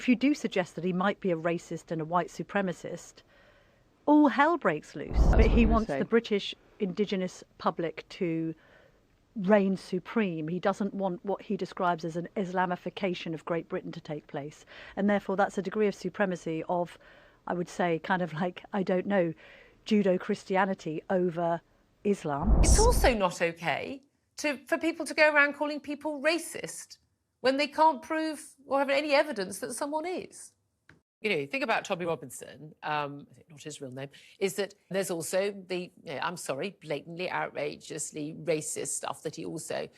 if you do suggest that he might be a racist and a white supremacist, all hell breaks loose. But he wants the British indigenous public to reign supreme. He doesn't want what he describes as an Islamification of Great Britain to take place. And therefore that's a degree of supremacy of, I would say, kind of like, I don't know, Judo-Christianity over Islam. It's also not okay for people to go around calling people racist when they can't prove or have any evidence that someone is. You know, think about Tommy Robinson, not his real name, is that there's also the, I'm sorry, blatantly, outrageously racist stuff that he also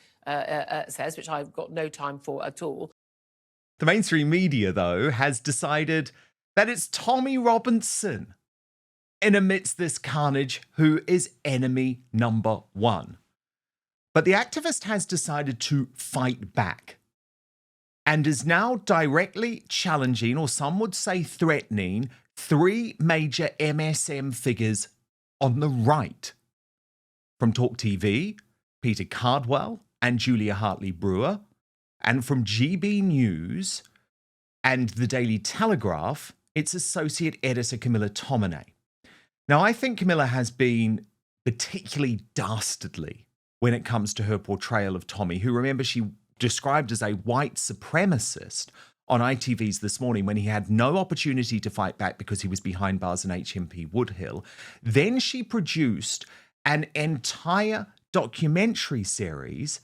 says, which I've got no time for at all. The mainstream media, though, has decided that it's Tommy Robinson in amidst this carnage who is enemy number one. But the activist has decided to fight back and is now directly challenging, or some would say threatening, three major MSM figures on the right. From Talk TV, Peter Cardwell and Julia Hartley-Brewer, and from GB News and the Daily Telegraph, its associate editor Camilla Tominey. Now, I think Camilla has been particularly dastardly when it comes to her portrayal of Tommy, who, remember, she described as a white supremacist on ITV's This Morning when he had no opportunity to fight back because he was behind bars in HMP Woodhill. Then she produced an entire documentary series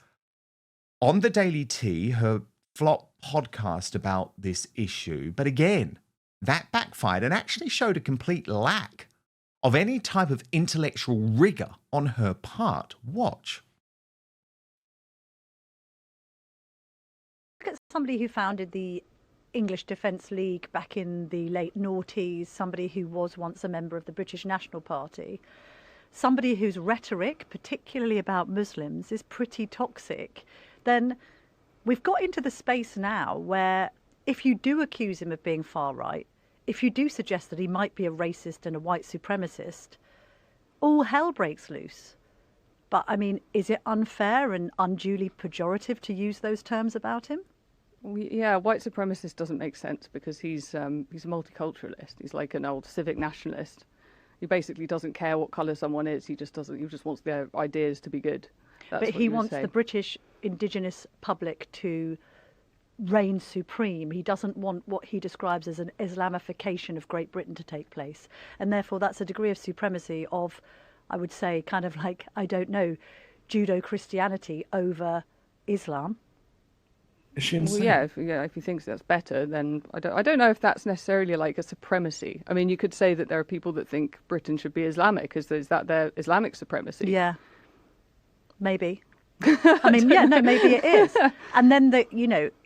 on the Daily Tea, her flop podcast about this issue. But again, that backfired and actually showed a complete lack of any type of intellectual rigor on her part. Watch. Look at somebody who founded the English Defence League back in the late noughties, somebody who was once a member of the British National Party, somebody whose rhetoric, particularly about Muslims, is pretty toxic. Then we've got into the space now where if you do accuse him of being far right, if you do suggest that he might be a racist and a white supremacist, all hell breaks loose. But, I mean, is it unfair and unduly pejorative to use those terms about him? Yeah, white supremacist doesn't make sense because he's a multiculturalist. He's like an old civic nationalist. He basically doesn't care what colour someone is. He just wants their ideas to be good. That's but he wants the British indigenous public to reign supreme. He doesn't want what he describes as an Islamification of Great Britain to take place. And therefore that's a degree of supremacy of, I would say, kind of like, I don't know, Judo-Christianity over Islam. Well, yeah, if he thinks that's better, then I don't know if that's necessarily like a supremacy. I mean, you could say that there are people that think Britain should be Islamic. Is that their Islamic supremacy? Yeah, maybe. I mean, yeah, no, maybe it is. And then,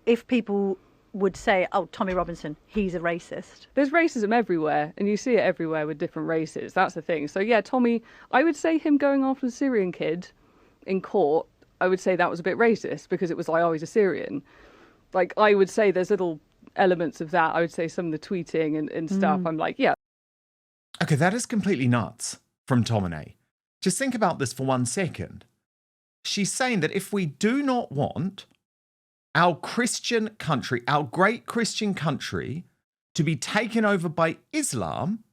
if people would say, oh, Tommy Robinson, he's a racist. There's racism everywhere, and you see it everywhere with different races. That's the thing. So, yeah, Tommy, I would say him going after the Syrian kid in court, I would say that was a bit racist because it was like, oh, he's a Syrian. Like, I would say there's little elements of that. I would say some of the tweeting and stuff. I'm like, yeah. Okay, that is completely nuts from Tominey. Just think about this for 1 second. She's saying that if we do not want our Christian country, our great Christian country, to be taken over by Islam,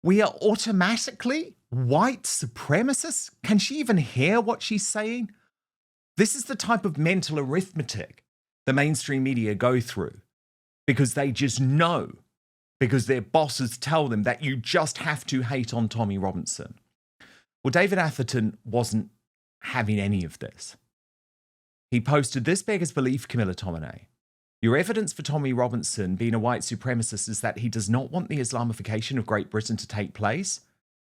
we are automatically white supremacists? Can she even hear what she's saying? This is the type of mental arithmetic the mainstream media go through because they just know, because their bosses tell them that you just have to hate on Tommy Robinson. Well, David Atherton wasn't having any of this. He posted, "This beggars belief, Camilla Tominey. Your evidence for Tommy Robinson being a white supremacist is that he does not want the Islamification of Great Britain to take place.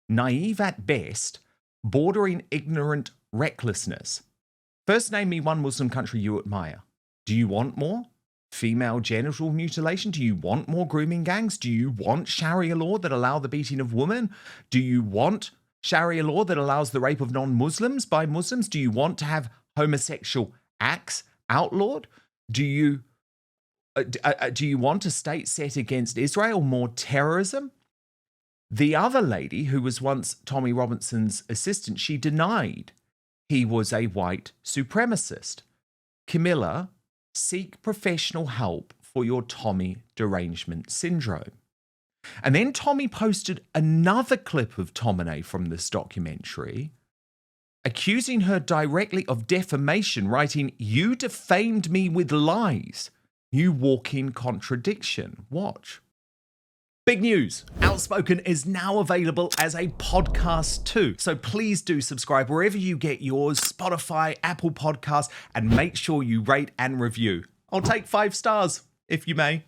Naive at best, bordering ignorant recklessness. First, name me one Muslim country you admire. Do you want more? Female genital mutilation? Do you want more grooming gangs? Do you want Sharia law that allow the beating of women? Do you want Sharia law that allows the rape of non-Muslims by Muslims? Do you want to have homosexual acts outlawed? Do you want a state set against Israel, more terrorism?" The other lady, who was once Tommy Robinson's assistant, she denied he was a white supremacist. Camilla, seek professional help for your Tommy derangement syndrome. And then Tommy posted another clip of Tominey from this documentary, accusing her directly of defamation, writing, "You defamed me with lies. You walking contradiction." Watch. Big news. Outspoken is now available as a podcast too. So please do subscribe wherever you get yours, Spotify, Apple Podcasts, and make sure you rate and review. I'll take 5 stars, if you may.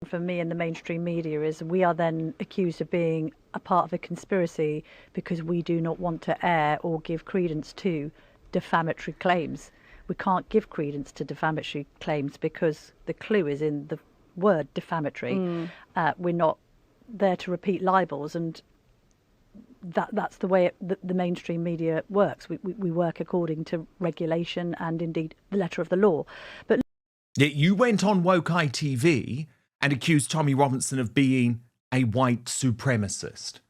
For me in the mainstream media is we are then accused of being a part of a conspiracy because we do not want to air or give credence to defamatory claims. We can't give credence to defamatory claims because the clue is in the word defamatory. We're not there to repeat libels, and that's the way the mainstream media works. We work according to regulation and indeed the letter of the law. But Yet you went on Woke ITV and accused Tommy Robinson of being a white supremacist.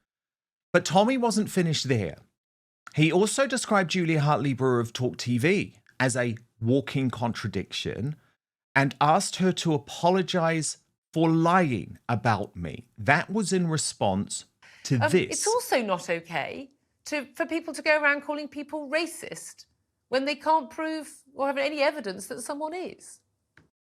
But Tommy wasn't finished there. He also described Julia Hartley-Brewer of Talk TV as a walking contradiction and asked her to apologise for lying about me. That was in response to this. It's also not okay for people to go around calling people racist when they can't prove or have any evidence that someone is.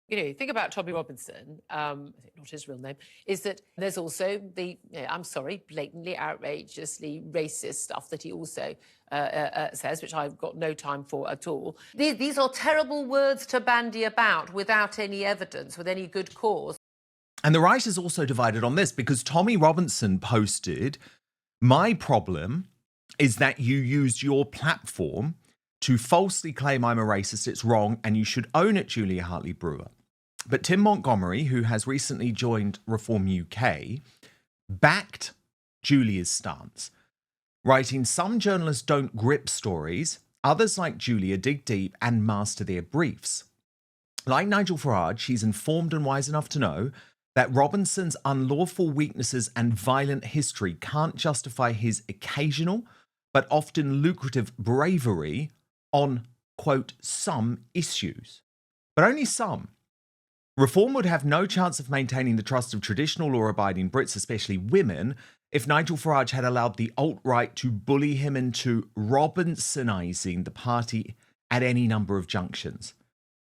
You know, think about Tommy Robinson, not his real name, is that there's also the, I'm sorry, blatantly, outrageously racist stuff that he also says, which I've got no time for at all. These are terrible words to bandy about without any evidence, with any good cause. And the right is also divided on this because Tommy Robinson posted, "My problem is that you used your platform to falsely claim I'm a racist. It's wrong and you should own it, Julia Hartley-Brewer." But Tim Montgomery, who has recently joined Reform UK, backed Julia's stance, writing, "Some journalists don't grip stories. Others, like Julia, dig deep and master their briefs. Like Nigel Farage, she's informed and wise enough to know that Robinson's unlawful weaknesses and violent history can't justify his occasional but often lucrative bravery on, quote, some issues. But only some. Reform would have no chance of maintaining the trust of traditional law-abiding Brits, especially women, if Nigel Farage had allowed the alt-right to bully him into Robinsonising the party at any number of junctions.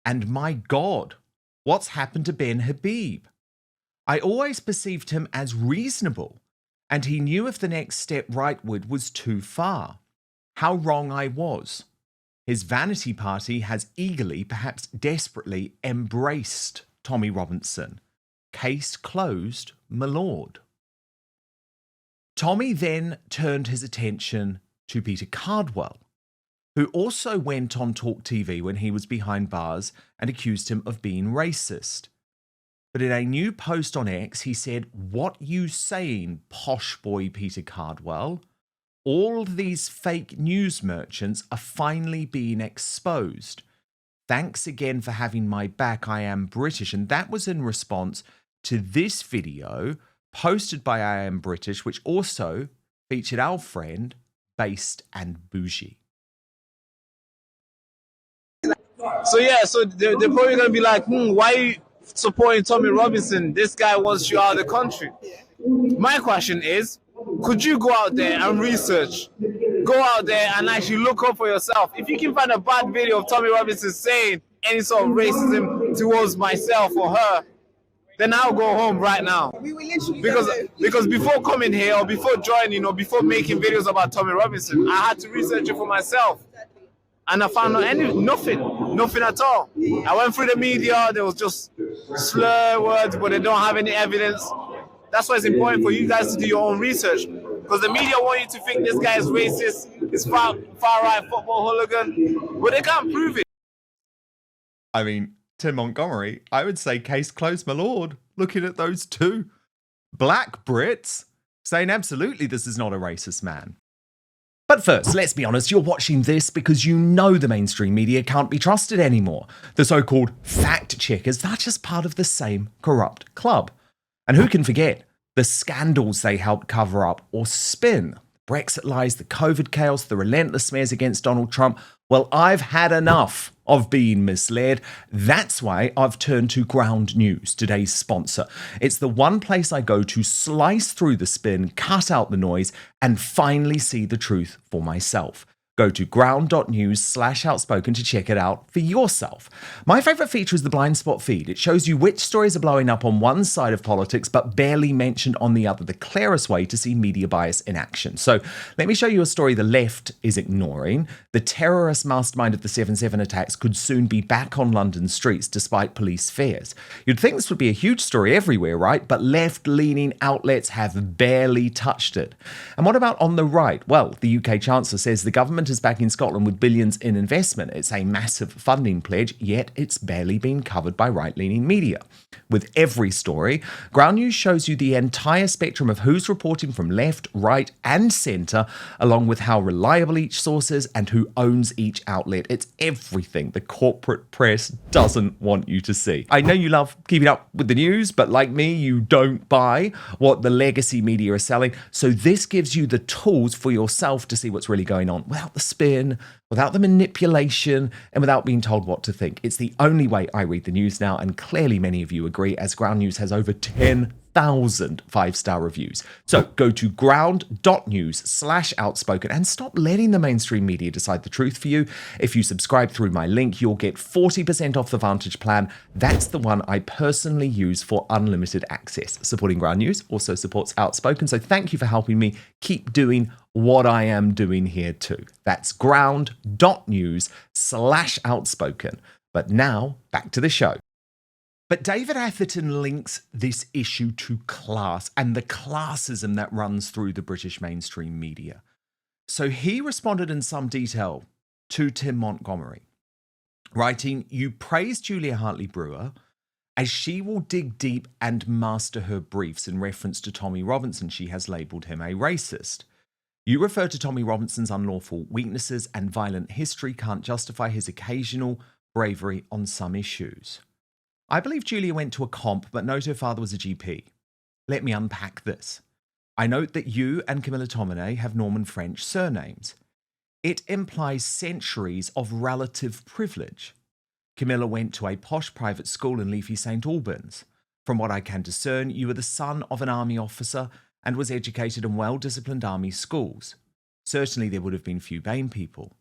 And my God, what's happened to Ben Habib? I always perceived him as reasonable, and he knew if the next step rightward was too far. How wrong I was. His vanity party has eagerly, perhaps desperately, embraced Tommy Robinson. Case closed, my lord." Tommy then turned his attention to Peter Cardwell, who also went on Talk TV when he was behind bars and accused him of being racist. But in a new post on X, he said, "What you saying, posh boy Peter Cardwell? All these fake news merchants are finally being exposed. Thanks again for having my back. I am British." And that was in response to this video posted by I Am British, which also featured our friend, Based and Bougie. So they're probably going to be like, why are you supporting Tommy Robinson? This guy wants you out of the country. My question is, could you go out there and research? Go out there and actually look up for yourself. If you can find a bad video of Tommy Robinson saying any sort of racism towards myself or her, then I'll go home right now. Because before coming here or before joining or before making videos about Tommy Robinson, I had to research it for myself. And I found nothing at all. I went through the media, there was just slur words, but they don't have any evidence. That's why it's important for you guys to do your own research. Because the media want you to think this guy is racist, is far-right football hooligan, but they can't prove it. I mean, Tim Montgomery, I would say case closed, my lord. Looking at those two black Brits saying absolutely this is not a racist man. But first, let's be honest, you're watching this because you know the mainstream media can't be trusted anymore. The so-called fact checkers, they're just part of the same corrupt club. And who can forget the scandals they helped cover up or spin? Brexit lies, the COVID chaos, the relentless smears against Donald Trump, Well, I've had enough of being misled. That's why I've turned to Ground News, today's sponsor. It's the one place I go to slice through the spin, cut out the noise, and finally see the truth for myself. Go to ground.news/outspoken to check it out for yourself. My favourite feature is the blind spot feed. It shows you which stories are blowing up on one side of politics but barely mentioned on the other, the clearest way to see media bias in action. So let me show you a story the left is ignoring. The terrorist mastermind of the 7/7 attacks could soon be back on London streets despite police fears. You'd think this would be a huge story everywhere, right? But left-leaning outlets have barely touched it. And what about on the right? Well, the UK Chancellor says the government is back in Scotland with billions in investment. It's a massive funding pledge, yet it's barely been covered by right-leaning media. With every story, Ground News shows you the entire spectrum of who's reporting from left, right, and centre, along with how reliable each source is and who owns each outlet. It's everything the corporate press doesn't want you to see. I know you love keeping up with the news, but like me, you don't buy what the legacy media are selling. So this gives you the tools for yourself to see what's really going on without the spin, without the manipulation, and without being told what to think. It's the only way I read the news now, and clearly many of you agree, as Ground News has over 10,000 five-star reviews. So go to ground.news/outspoken and stop letting the mainstream media decide the truth for you. If you subscribe through my link, you'll get 40% off the Vantage plan. That's the one I personally use for unlimited access. Supporting Ground News also supports Outspoken, so thank you for helping me keep doing what I am doing here too. That's ground.news/outspoken. But now, back to the show. But David Atherton links this issue to class and the classism that runs through the British mainstream media. So he responded in some detail to Tim Montgomery, writing, "You praise Julia Hartley-Brewer as she will dig deep and master her briefs in reference to Tommy Robinson. She has labelled him a racist. You refer to Tommy Robinson's unlawful weaknesses and violent history can't justify his occasional bravery on some issues. I believe Julia went to a comp, but note her father was a GP. Let me unpack this. I note that you and Camilla Tominey have Norman French surnames. It implies centuries of relative privilege. Camilla went to a posh private school in leafy St Albans. From what I can discern, you were the son of an army officer and was educated in well-disciplined army schools. Certainly there would have been few BAME people.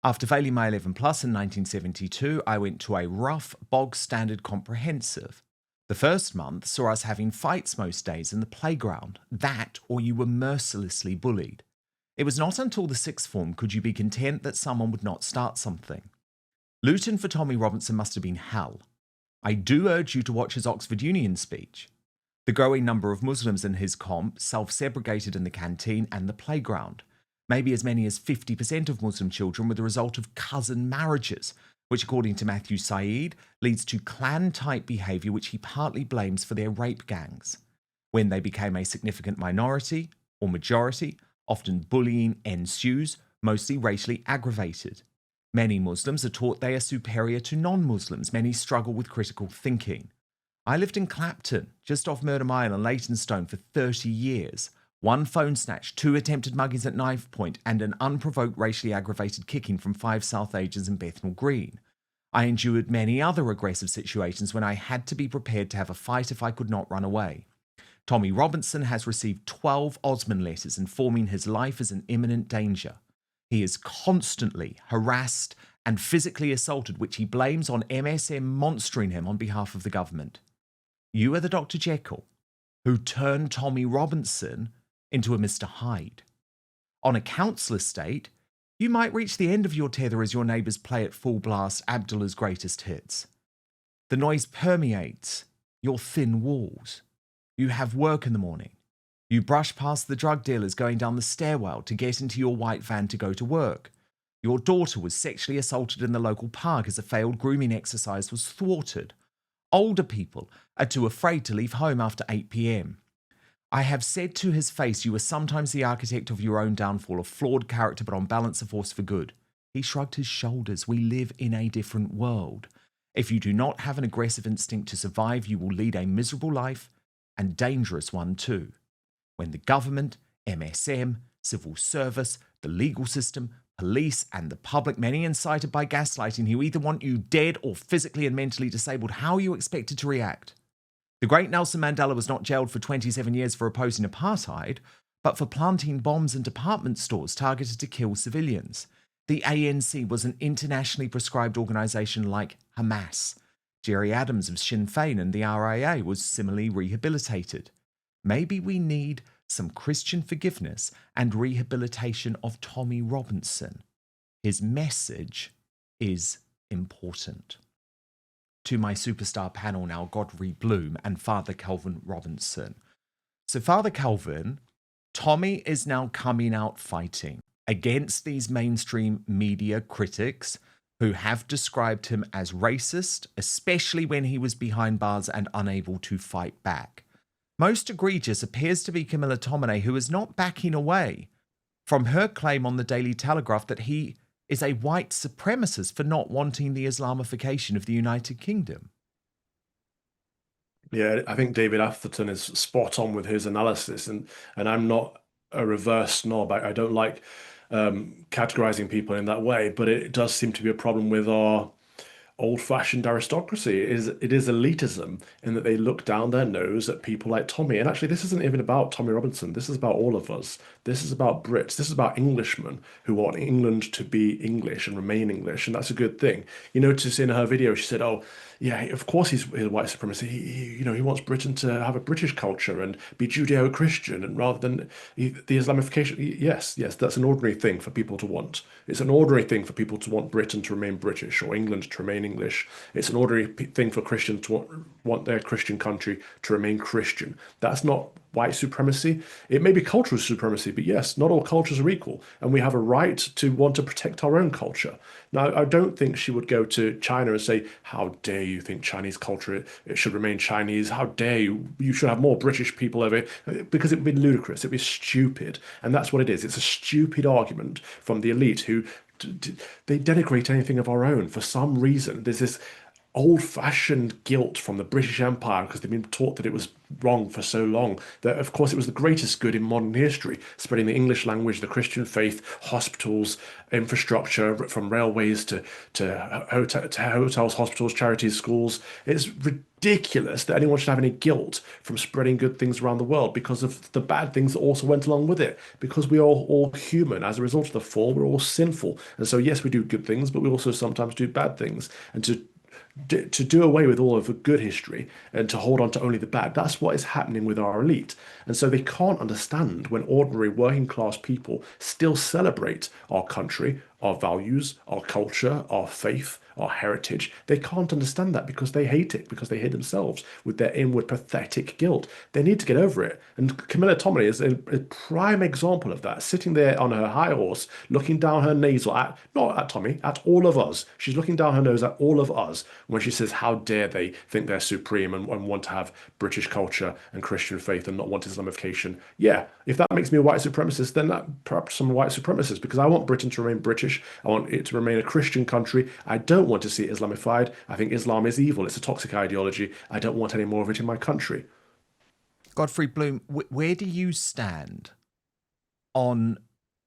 After failing my 11 plus in 1972, I went to a rough, bog-standard comprehensive. The first month saw us having fights most days in the playground. That, or you were mercilessly bullied. It was not until the sixth form could you be content that someone would not start something. Luton for Tommy Robinson must have been hell. I do urge you to watch his Oxford Union speech. The growing number of Muslims in his comp self-segregated in the canteen and the playground. Maybe as many as 50% of Muslim children were the result of cousin marriages, which according to Matthew Saeed leads to clan-type behaviour which he partly blames for their rape gangs. When they became a significant minority or majority, often bullying ensues, mostly racially aggravated. Many Muslims are taught they are superior to non-Muslims. Many struggle with critical thinking. I lived in Clapton, just off Murder Mile and Leytonstone for 30 years. 1 phone snatch, 2 attempted muggings at knife point, and an unprovoked racially aggravated kicking from 5 South agents in Bethnal Green. I endured many other aggressive situations when I had to be prepared to have a fight if I could not run away. Tommy Robinson has received 12 Osmond letters informing his life is in imminent danger. He is constantly harassed and physically assaulted, which he blames on MSM monstering him on behalf of the government. You are the Dr. Jekyll who turned Tommy Robinson into a Mr. Hyde. On a council estate, you might reach the end of your tether as your neighbours play at full blast Abdullah's greatest hits. The noise permeates your thin walls. You have work in the morning. You brush past the drug dealers going down the stairwell to get into your white van to go to work. Your daughter was sexually assaulted in the local park as a failed grooming exercise was thwarted. Older people are too afraid to leave home after 8 p.m. I have said to his face, you are sometimes the architect of your own downfall, a flawed character but on balance a force for good. He shrugged his shoulders. We live in a different world. If you do not have an aggressive instinct to survive, you will lead a miserable life and dangerous one too. When the government, MSM, civil service, the legal system, police and the public, many incited by gaslighting, who either want you dead or physically and mentally disabled, how are you expected to react? The great Nelson Mandela was not jailed for 27 years for opposing apartheid, but for planting bombs in department stores targeted to kill civilians. The ANC was an internationally prescribed organisation like Hamas. Jerry Adams of Sinn Féin and the RIA was similarly rehabilitated. Maybe we need some Christian forgiveness and rehabilitation of Tommy Robinson. His message is important. To my superstar panel now, Godfrey Bloom and Father Calvin Robinson. So Father Calvin, Tommy is now coming out fighting against these mainstream media critics who have described him as racist, especially when he was behind bars and unable to fight back. Most egregious appears to be Camilla Tominey, who is not backing away from her claim on the Daily Telegraph that he is a white supremacist for not wanting the Islamification of the United Kingdom. Yeah, I think David Atherton is spot on with his analysis, and I'm not a reverse snob. I don't like categorizing people in that way, but it does seem to be a problem with our old-fashioned aristocracy. It is elitism in that they look down their nose at people like Tommy. And actually, this isn't even about Tommy Robinson. This is about all of us. This is about Brits. This is about Englishmen who want England to be English and remain English, and that's a good thing. You notice in her video, she said, "Oh, yeah, of course he's white supremacy. He wants Britain to have a British culture and be Judeo-Christian, and rather than the Islamification." Yes, that's an ordinary thing for people to want. It's an ordinary thing for people to want Britain to remain British or England to remain English. It's an ordinary thing for Christians to want their Christian country to remain Christian. That's not white supremacy. It may be cultural supremacy, but yes, not all cultures are equal, and we have a right to want to protect our own culture. Now, I don't think she would go to China and say, "How dare you think Chinese culture it should remain Chinese? How dare you? You should have more British people over here," because it would be ludicrous. It would be stupid, and that's what it is. It's a stupid argument from the elite who they denigrate anything of our own for some reason. There's this old-fashioned guilt from the British Empire because they've been taught that it was wrong for so long, that of course it was the greatest good in modern history, spreading the English language, the Christian faith, hospitals, infrastructure, from railways to hotels, hospitals, charities, schools. It's ridiculous that anyone should have any guilt from spreading good things around the world because of the bad things that also went along with it, because we are all human. As a result of the fall, we're all sinful, and so yes, we do good things, but we also sometimes do bad things, and to do away with all of the good history and to hold on to only the bad, that's what is happening with our elite. And so they can't understand when ordinary working class people still celebrate our country, our values, our culture, our faith, our heritage. They can't understand that because they hate it, because they hate themselves with their inward pathetic guilt. They need to get over it. And Camilla Tominey is a prime example of that, sitting there on her high horse, looking down her nasal at, not at Tommy, at all of us. She's looking down her nose at all of us when she says, how dare they think they're supreme and want to have British culture and Christian faith and not want Islamification. Yeah, if that makes me a white supremacist, then perhaps I'm a white supremacist, because I want Britain to remain British. I want it to remain a Christian country. I don't want to see it Islamified. I think Islam is evil. It's a toxic ideology. I don't want any more of it in my country. Godfrey Bloom, where do you stand on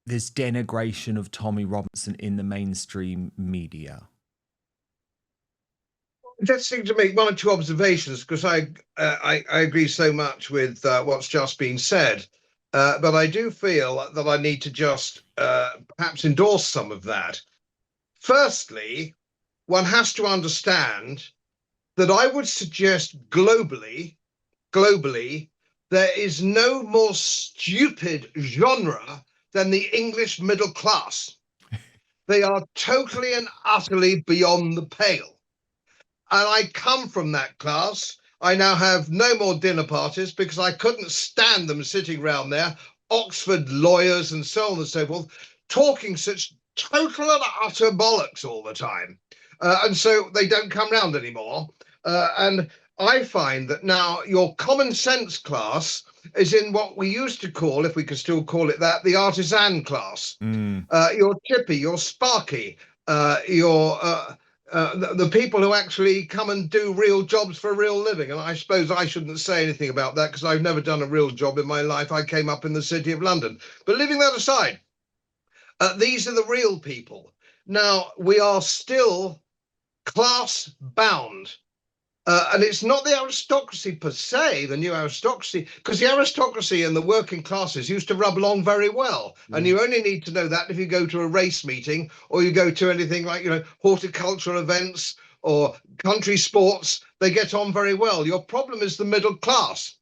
this denigration of Tommy Robinson in the mainstream media? Just to make one or two observations, because I agree so much with what's just been said, but I do feel that I need to just perhaps endorse some of that. Firstly, one has to understand that I would suggest globally, there is no more stupid genre than the English middle class. They are totally and utterly beyond the pale. And I come from that class. I now have no more dinner parties because I couldn't stand them sitting round there, Oxford lawyers and so on and so forth, talking such total and utter bollocks all the time. And so they don't come round anymore. And I find that now your common sense class is in what we used to call, if we could still call it that, the artisan class. Your Chippy, your Sparky, the people who actually come and do real jobs for a real living. And I suppose I shouldn't say anything about that because I've never done a real job in my life. I came up in the City of London. But leaving that aside, These are the real people. Now, we are still class bound. And it's not the aristocracy per se, the new aristocracy, because the aristocracy and the working classes used to rub along very well. And you only need to know that if you go to a race meeting or you go to anything like, horticultural events or country sports, they get on very well. Your problem is the middle class.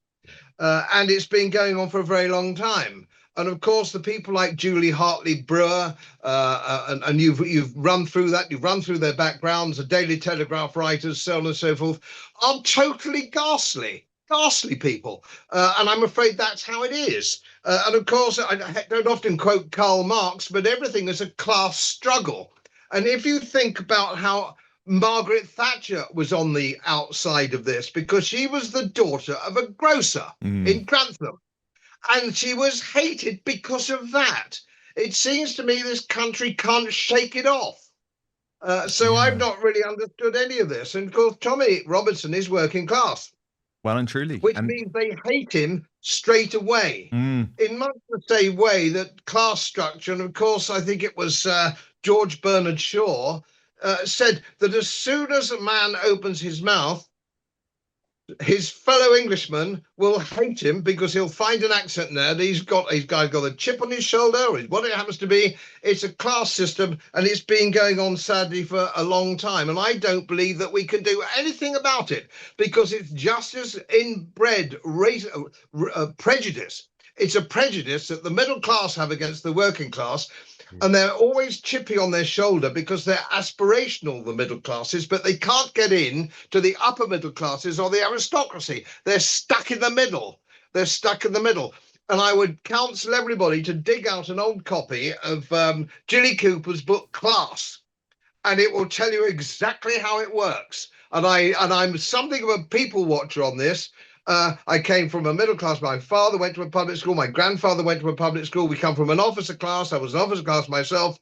And it's been going on for a very long time. And of course, the people like Julia Hartley-Brewer, and you've run through that, you've run through their backgrounds, the Daily Telegraph writers, so on and so forth, are totally ghastly people. And I'm afraid that's how it is. And of course, I don't often quote Karl Marx, but everything is a class struggle. And if you think about how Margaret Thatcher was on the outside of this, because she was the daughter of a grocer in Grantham. And she was hated because of that. It seems to me this country can't shake it off. So I've not really understood any of this. And of course, Tommy Robinson is working class. Well and truly. Which means they hate him straight away. In much the same way that class structure, and of course, I think it was George Bernard Shaw, said that as soon as a man opens his mouth, his fellow Englishmen will hate him because he'll find an accent there. He's got a chip on his shoulder, or what it happens to be. It's a class system, and it's been going on sadly for a long time. And I don't believe that we can do anything about it because it's just as inbred prejudice. It's a prejudice that the middle class have against the working class. And they're always chippy on their shoulder because they're aspirational, the middle classes, but they can't get in to the upper middle classes or the aristocracy. They're stuck in the middle. And I would counsel everybody to dig out an old copy of Jilly Cooper's book, Class, and it will tell you exactly how it works. And I'm something of a people watcher on this. I came from a middle class. My father went to a public school. My grandfather went to a public school. We come from an officer class. I was an officer class myself.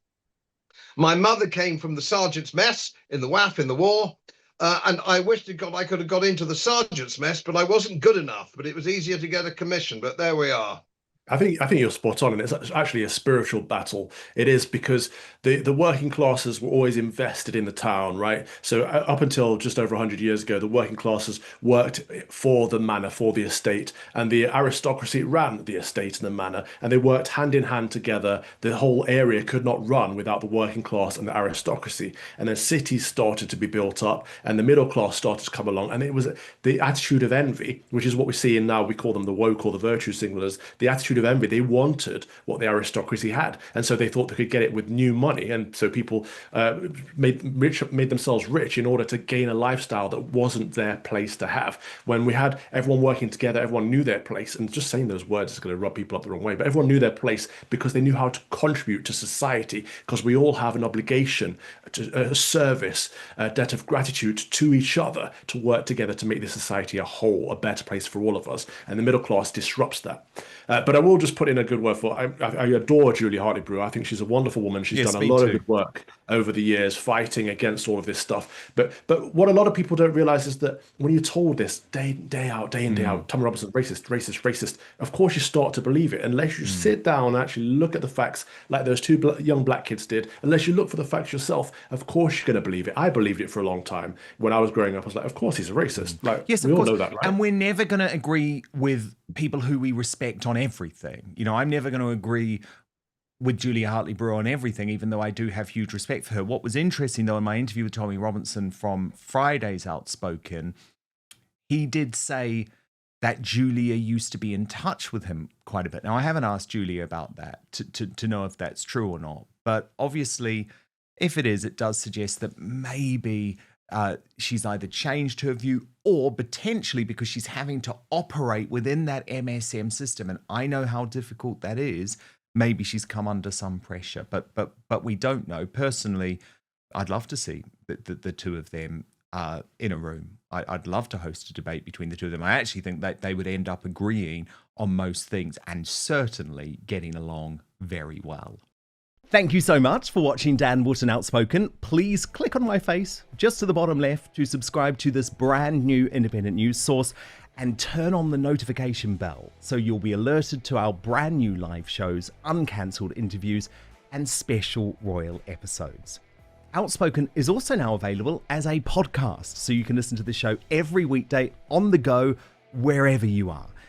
My mother came from the sergeant's mess in the WAF in the war. And I wish to God I could have got into the sergeant's mess, but I wasn't good enough. But it was easier to get a commission. But there we are. I think you're spot on, and it's actually a spiritual battle. It is because the working classes were always invested in the town, right? So up until just over 100 years ago, the working classes worked for the manor, for the estate, and the aristocracy ran the estate and the manor, and they worked hand in hand together. The whole area could not run without the working class and the aristocracy. And then cities started to be built up, and the middle class started to come along, and it was the attitude of envy, which is what we see in now. We call them the woke or the virtue signalers. The attitude of envy. They wanted what the aristocracy had, and so they thought they could get it with new money, and so people made themselves rich in order to gain a lifestyle that wasn't their place to have. When we had everyone working together, everyone knew their place, and just saying those words is going to rub people up the wrong way, but everyone knew their place because they knew how to contribute to society, because we all have an obligation, a service, a debt of gratitude to each other to work together to make this society a whole, a better place for all of us, and the middle class disrupts that. But I will just put in a good word for, I adore Julia Hartley-Brewer. I think she's a wonderful woman. She's done a lot of good work over the years fighting against all of this stuff. But what a lot of people don't realize is that when you're told this day in, day out, Tommy Robinson, racist, of course you start to believe it. Unless you sit down and actually look at the facts like those two young black kids did, unless you look for the facts yourself, of course you're going to believe it. I believed it for a long time. When I was growing up, I was like, of course he's a racist. Like, yes, we of all course. know that, right? And we're never going to agree with people who we respect on everything. You know, I'm never going to agree with Julia Hartley-Brewer on everything, even though I do have huge respect for her. What was interesting, though, in my interview with Tommy Robinson from Friday's Outspoken, he did say that Julia used to be in touch with him quite a bit. Now, I haven't asked Julia about that to know if that's true or not. But obviously, if it is, it does suggest that maybe she's either changed her view or potentially because she's having to operate within that MSM system. And I know how difficult that is. Maybe she's come under some pressure, but we don't know. Personally, I'd love to see the two of them in a room. I'd love to host a debate between the two of them. I actually think that they would end up agreeing on most things and certainly getting along very well. Thank you so much for watching Dan Wootton Outspoken. Please click on my face just to the bottom left to subscribe to this brand new independent news source and turn on the notification bell so you'll be alerted to our brand new live shows, uncancelled interviews, and special royal episodes. Outspoken is also now available as a podcast, so you can listen to the show every weekday on the go, wherever you are.